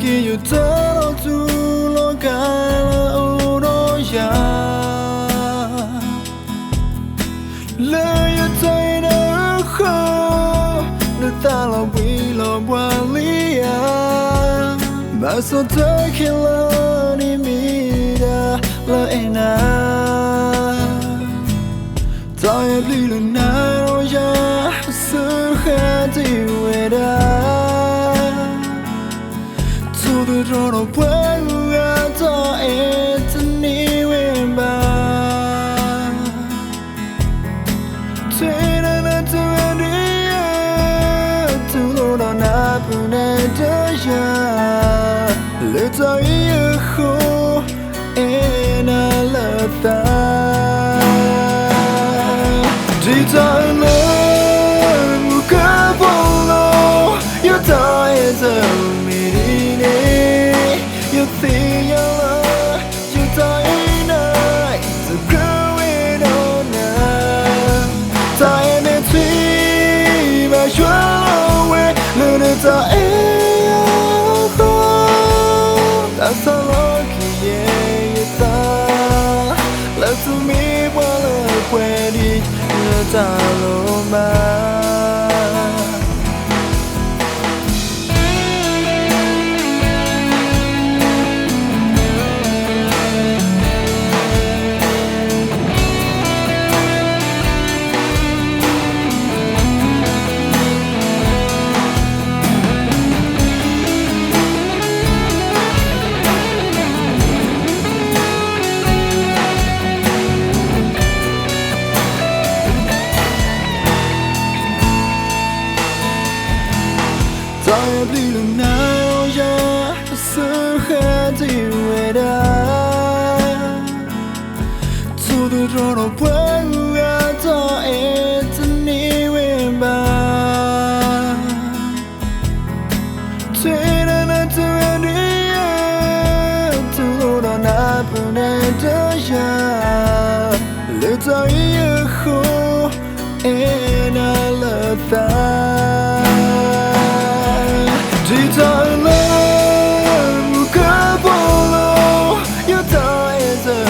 khi yêu ta tu lo cả ô đó ya lời yêu tay đã khó nơi ta là vì lo qua lia mà sao tới khi lo đi mi đã lời na ta em đi lần nào ya sự khác điều ấy đã tôi rồi đâu quên ta em thân yêu em ba thế nên là tôi em đi tôi lo đó na buồn để ya lời ta yêu khô em là lời ta chỉ ta lời một cái bóng lo yêu ta em giờ thì nhớ chúng ta ấy này giờ cứ in on ta em nên suy mà chúa quê lời nơi ta ấy không ta sao lo khi về ta lời tôi mi qua lời quê đi lời ta lo mà ta em đi lần nào ya sự khác điều ấy đã tôi rồi đâu quên ta em thân yêu em ba thế nên là tôi em đi tôi đó na buồn để ya lời ta yêu khô em là lời ta chỉ ta lời một cái bóng lo yêu ta em giờ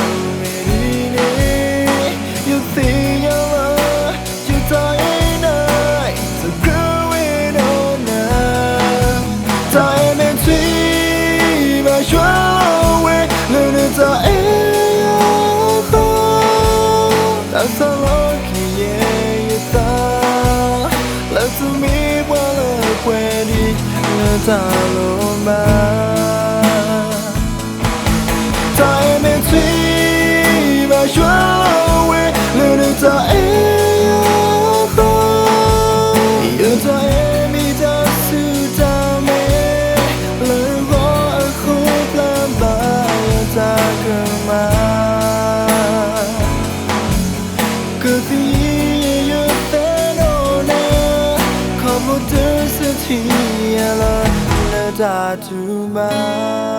đi nè yêu thì nhớ yêu ta em này giờ cứ in on ta em nên suy mà chúa quê lời nơi ta em không ta sao lo khi về ta lời tôi mi qua lời quê đi ta lo mà ta em nên suy mà chúa quê lời nơi ta ấy không yêu ta em đi ta sư ta mê lời gõ ở khúc làm bài ta cơ mà cứ tí yêu thế đâu nè không một thứ sẽ thì là ta tu ba